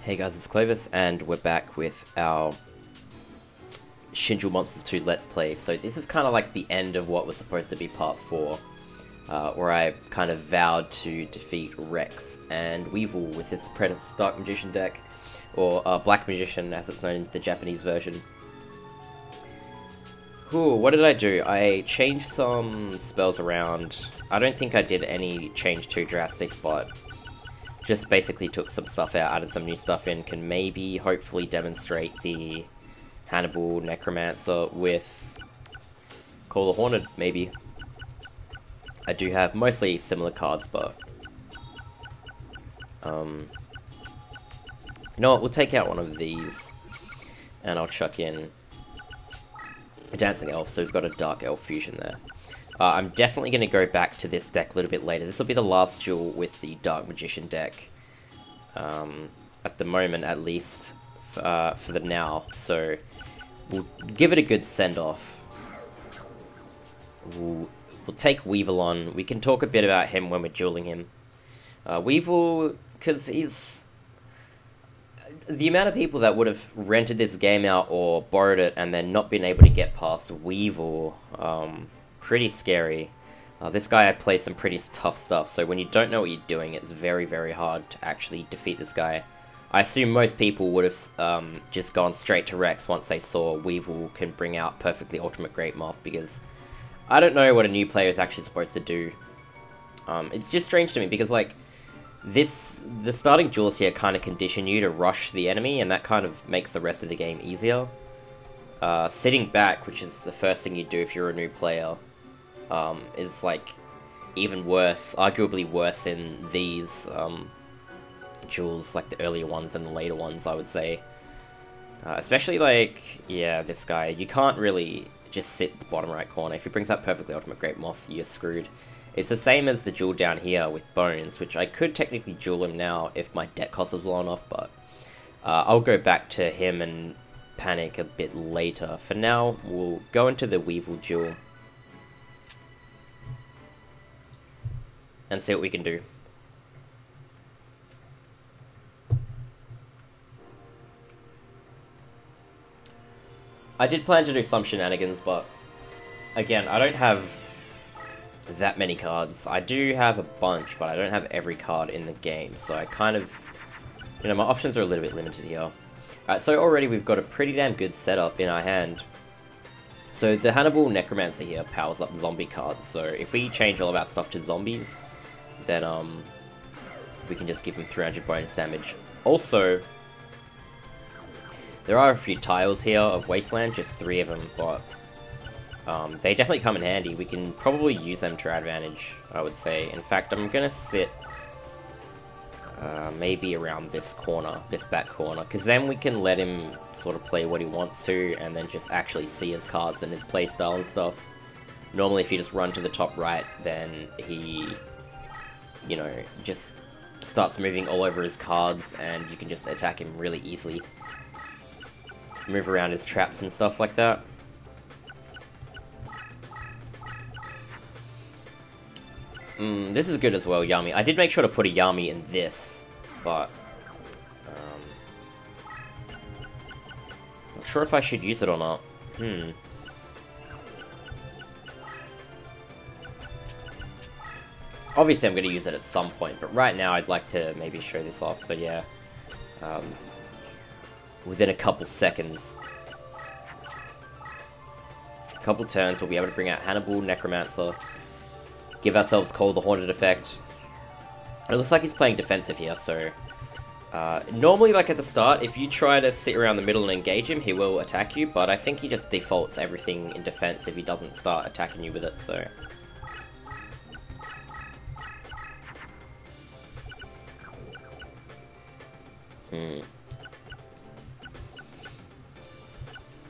Hey guys, it's Clovis, and we're back with our Shin Monsters 2 Let's Play. So this is kind of like the end of what was supposed to be part 4, where I kind of vowed to defeat Rex and Weevil with his Predator Dark Magician deck, or Black Magician as it's known in the Japanese version. Ooh, what did I do? I changed some spells around. I don't think I did any change too drastic, but just basically took some stuff out, added some new stuff in, can maybe, hopefully demonstrate the Hannibal Necromancer with Call the Haunted, maybe. I do have mostly similar cards, but you know what, we'll take out one of these, and I'll chuck in a Dancing Elf, so we've got a Dark Elf fusion there. I'm definitely going to go back to this deck a little bit later. This will be the last duel with the Dark Magician deck. At the moment, at least, for the now. So, we'll give it a good send-off. We'll take Weevil on. We can talk a bit about him when we're dueling him. Weevil, because he's... the amount of people that would have rented this game out or borrowed it and then not been able to get past Weevil, pretty scary. This guy plays some pretty tough stuff, so when you don't know what you're doing, it's very, very hard to actually defeat this guy. I assume most people would have just gone straight to Rex once they saw Weevil can bring out Perfectly Ultimate Great Moth, because I don't know what a new player is actually supposed to do. It's just strange to me, because like, the starting duels here kind of condition you to rush the enemy, and that kind of makes the rest of the game easier. Sitting back, which is the first thing you do if you're a new player, is like even worse, arguably worse in these duels, like the earlier ones and the later ones, I would say. Especially like, yeah, this guy, you can't really just sit at the bottom right corner. If he brings up Perfectly Ultimate Great Moth, you're screwed. It's the same as the duel down here with Bones, which I could technically duel him now if my deck cost was low enough, but I'll go back to him and Panic a bit later. For now, we'll go into the Weevil duel and see what we can do. I did plan to do some shenanigans, but again, I don't have that many cards. I do have a bunch, but I don't have every card in the game, so I kind of, you know, my options are a little bit limited here. Alright, so already we've got a pretty damn good setup in our hand. So the Hannibal Necromancer here powers up zombie cards, so if we change all of our stuff to zombies, then we can just give him 300 bonus damage. Also, there are a few tiles here of Wasteland, just 3 of them, but they definitely come in handy. We can probably use them to our advantage, I would say. In fact, I'm gonna sit maybe around this corner, this back corner, because then we can let him sort of play what he wants to, and then just actually see his cards and his playstyle and stuff. Normally, if you just run to the top right, then he, you know, just starts moving all over his cards, and you can just attack him really easily. Move around his traps and stuff like that. This is good as well, Yami. I did make sure to put a Yami in this, but not sure if I should use it or not. Obviously, I'm going to use it at some point, but right now I'd like to maybe show this off. So yeah, within a couple seconds, a couple turns, we'll be able to bring out Hannibal Necromancer. Give ourselves Call the Haunted effect. It looks like he's playing defensive here, so normally, like at the start, if you try to sit around the middle and engage him, he will attack you, but I think he just defaults everything in defense if he doesn't start attacking you with it, so.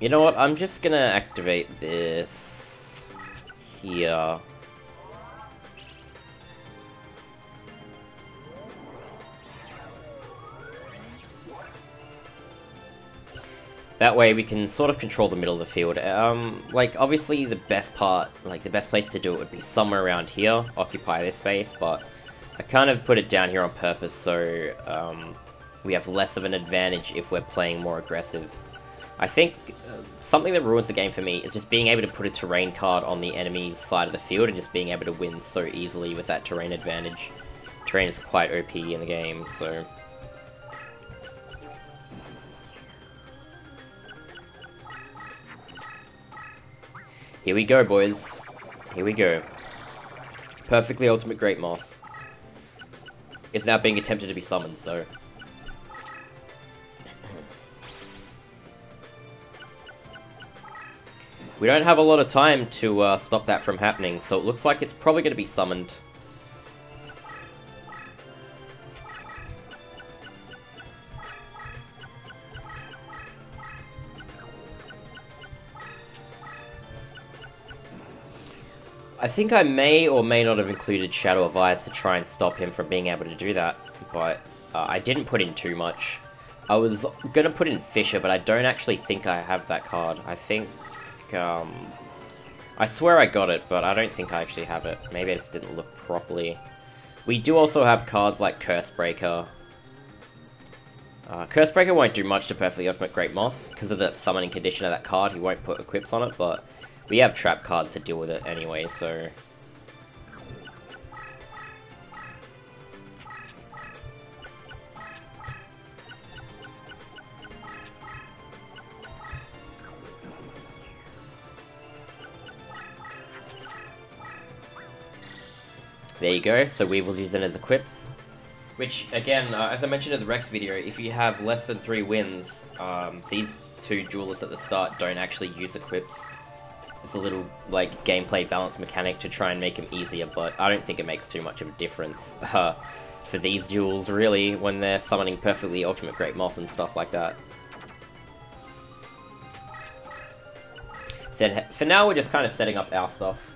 You know what, I'm just gonna activate this here. That way we can sort of control the middle of the field. Like, obviously the best part, like the best place to do it would be somewhere around here, occupy this space, but I kind of put it down here on purpose so we have less of an advantage if we're playing more aggressive. I think something that ruins the game for me is just being able to put a terrain card on the enemy's side of the field and just being able to win so easily with that terrain advantage. Terrain is quite OP in the game, so... Here we go, boys. Here we go. Perfectly Ultimate Great Moth. It's now being attempted to be summoned, so... We don't have a lot of time to stop that from happening, so it looks like it's probably going to be summoned. I think I may or may not have included Shadow of Eyes to try and stop him from being able to do that, but I didn't put in too much. I was going to put in Fisher, but I don't actually think I have that card. I think... I swear I got it, but I don't think I actually have it. Maybe I just didn't look properly. We do also have cards like Cursebreaker. Cursebreaker won't do much to Perfectly Ultimate Great Moth, because of the summoning condition of that card. He won't put equips on it, but we have trap cards to deal with it anyway, so... There you go, so Weevil's using it as equips. Which, again, as I mentioned in the Rex video, if you have less than 3 wins, these 2 duelists at the start don't actually use equips. It's a little, like, gameplay balance mechanic to try and make them easier, but I don't think it makes too much of a difference for these duels, really, when they're summoning Perfectly Ultimate Great Moth and stuff like that. So, for now, we're just kind of setting up our stuff.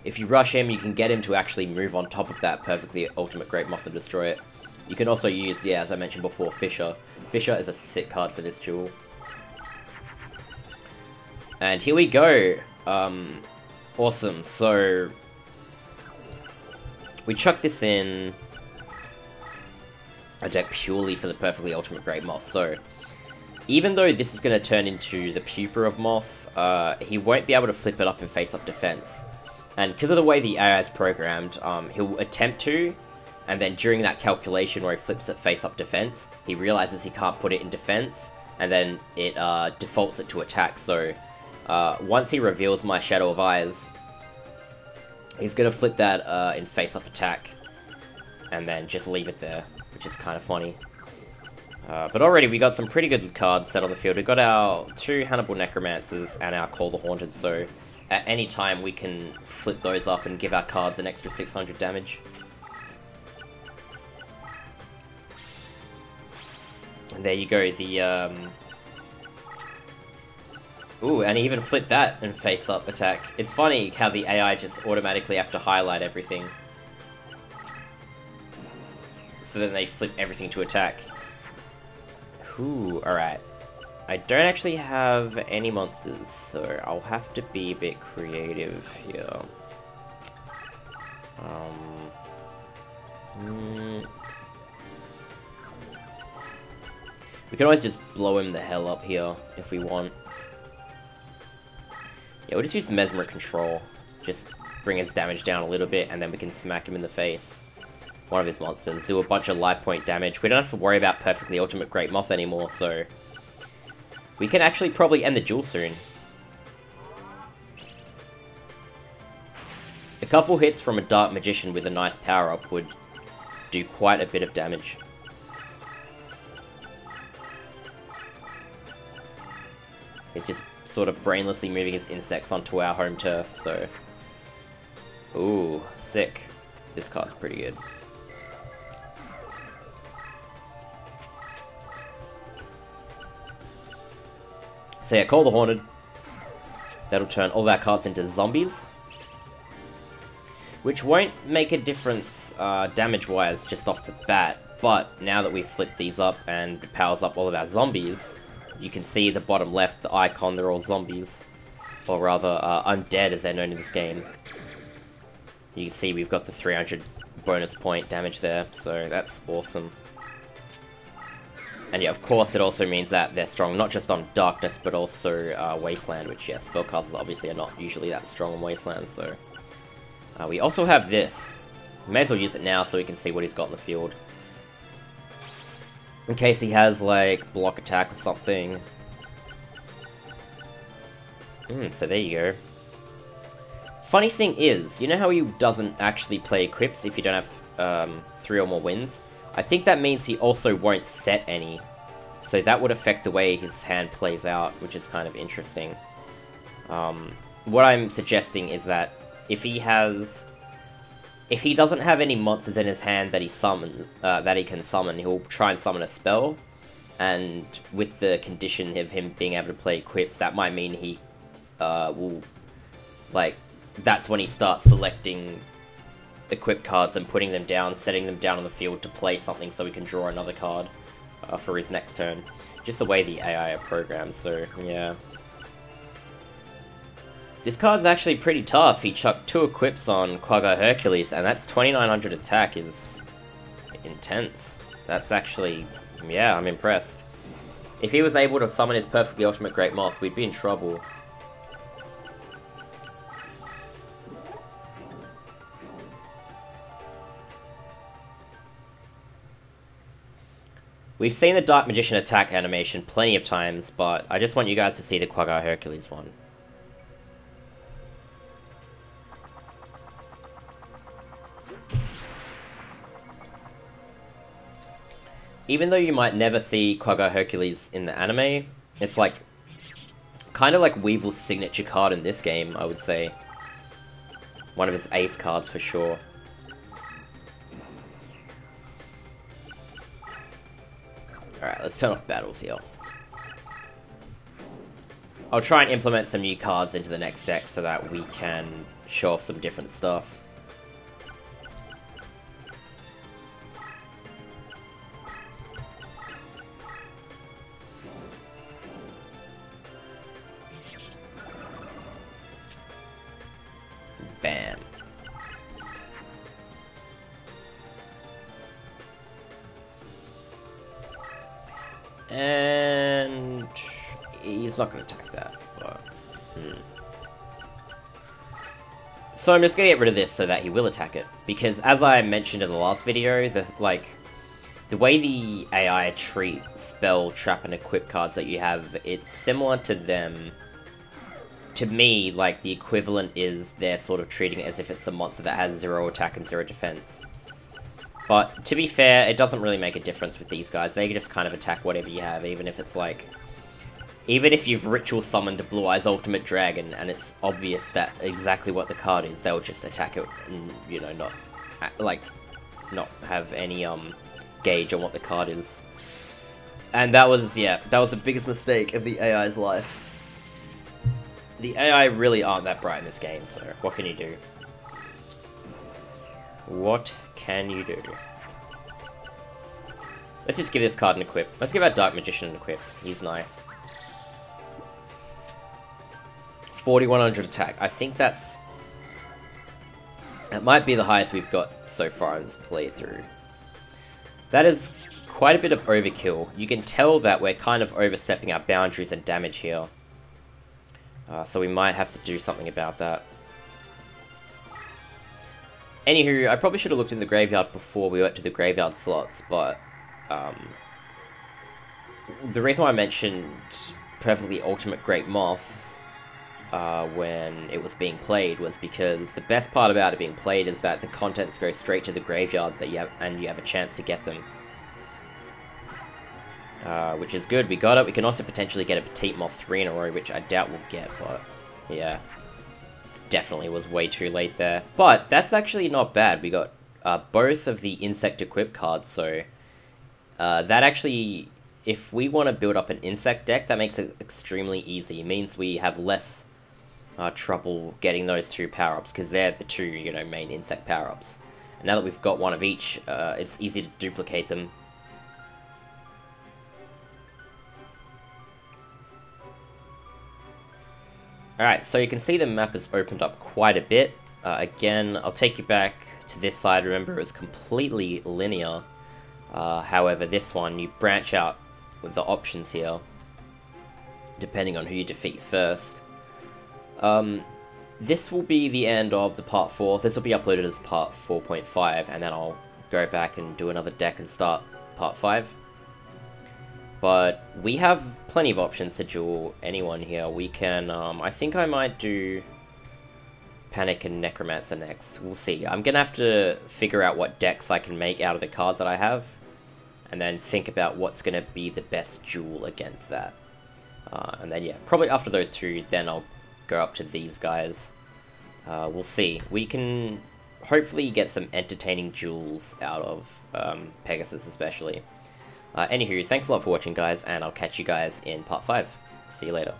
If you rush him, you can get him to actually move on top of that Perfectly Ultimate Great Moth and destroy it. You can also use, yeah, as I mentioned before, Fisher. Fisher is a sick card for this duel. And here we go. Awesome. So, we chuck this in a deck purely for the Perfectly Ultimate Great Moth. So, even though this is going to turn into the Pupa of Moth, he won't be able to flip it up in face-up defense. And because of the way the AI is programmed, he'll attempt to, and then during that calculation where he flips it face-up defense, he realizes he can't put it in defense, and then it defaults it to attack. So once he reveals my Shadow of Eyes, he's going to flip that in face-up attack, and then just leave it there, which is kind of funny. But already we got some pretty good cards set on the field. We've got our 2 Hannibal Necromancers and our Call the Haunted, so at any time we can flip those up and give our cards an extra 600 damage. And there you go, the ooh, and he even flipped that in face-up attack. It's funny how the AI just automatically have to highlight everything. So then they flip everything to attack. Ooh, alright. I don't actually have any monsters, so I'll have to be a bit creative here. We can always just blow him the hell up here, if we want. Yeah, we'll just use Mesmer Control. Just bring his damage down a little bit, and then we can smack him in the face. One of his monsters. Do a bunch of life point damage. We don't have to worry about Perfectly Ultimate Great Moth anymore, so we can actually probably end the duel soon. A couple hits from a Dark Magician with a nice power-up would do quite a bit of damage. He's just sort of brainlessly moving his insects onto our home turf, so... Ooh, sick. This card's pretty good. So yeah, Call the Haunted. That'll turn all of our cards into zombies. Which won't make a difference damage-wise just off the bat. But now that we've flipped these up and it powers up all of our zombies, you can see the bottom left, the icon, they're all zombies. Or rather, undead as they're known in this game. You can see we've got the 300 bonus point damage there, so that's awesome. And yeah, of course, it also means that they're strong not just on Darkness, but also Wasteland, which, yeah, spellcasters obviously are not usually that strong on Wasteland, so... we also have this. May as well use it now so we can see what he's got in the field. In case he has, like, block attack or something. So there you go. Funny thing is, you know how he doesn't actually play equips if you don't have 3 or more wins? I think that means he also won't set any. So that would affect the way his hand plays out, which is kind of interesting. What I'm suggesting is that if he doesn't have any monsters in his hand that he can summon, he'll try and summon a spell. And with the condition of him being able to play equips, that might mean he will, like, that's when he starts selecting equip cards and putting them down, setting them down on the field to play something so he can draw another card for his next turn. Just the way the AI are programmed, so yeah. This card's actually pretty tough. He chucked 2 equips on Quagga Hercules, and that's 2900 attack is intense. That's actually, yeah, I'm impressed. If he was able to summon his perfectly ultimate Great Moth, we'd be in trouble. We've seen the Dark Magician attack animation plenty of times, but I just want you guys to see the Quagga Hercules one. Even though you might never see Quagga Hercules in the anime, it's like kind of like Weevil's signature card in this game, I would say. One of his ace cards for sure. Alright, let's turn off battles here. I'll try and implement some new cards into the next deck so that we can show off some different stuff. Bam. And he's not going to attack that. But, So I'm just going to get rid of this so that he will attack it. Because as I mentioned in the last video, the way the AI treat spell, trap, and equip cards that you have, it's similar to them. To me, like, the equivalent is they're sort of treating it as if it's a monster that has 0 attack and 0 defense. But, to be fair, it doesn't really make a difference with these guys. They just kind of attack whatever you have, even if it's like... Even if you've Ritual Summoned a Blue Eyes Ultimate Dragon, and it's obvious that exactly what the card is, they'll just attack it and, you know, not have any, gauge on what the card is. And that was, yeah, that was the biggest mistake of the AI's life. The AI really aren't that bright in this game, so what can you do? What can you do? Let's just give this card an equip. Let's give our Dark Magician an equip. He's nice. 4100 attack. I think that might be the highest we've got so far in this playthrough. That is quite a bit of overkill. You can tell that we're kind of overstepping our boundaries and damage here. So we might have to do something about that. Anywho, I probably should have looked in the graveyard before we went to the graveyard slots, but the reason why I mentioned Perfectly Ultimate Great Moth when it was being played was because the best part about it being played is that the contents go straight to the graveyard that you have a chance to get them. Which is good. We got it. We can also potentially get a Petite Moth 3 in a row, which I doubt we'll get, but yeah. Definitely was way too late there. But that's actually not bad. We got both of the Insect Equip cards, so that actually, if we want to build up an Insect deck, that makes it extremely easy. It means we have less trouble getting those 2 power-ups, because they're the 2, you know, main Insect power-ups. And now that we've got one of each, it's easy to duplicate them. Alright, so you can see the map has opened up quite a bit. Again, I'll take you back to this side. Remember, it's completely linear. However, this one, you branch out with the options here, depending on who you defeat first. This will be the end of the part 4. This will be uploaded as part 4.5, and then I'll go back and do another deck and start part 5. But we have plenty of options to duel anyone here. We can, I think I might do Panic and Necromancer next. We'll see. I'm gonna have to figure out what decks I can make out of the cards that I have, and then think about what's gonna be the best duel against that. And then, yeah, probably after those two, then I'll go up to these guys. We'll see. We can hopefully get some entertaining duels out of Pegasus especially. Anywho, thanks a lot for watching, guys, and I'll catch you guys in part 5. See you later.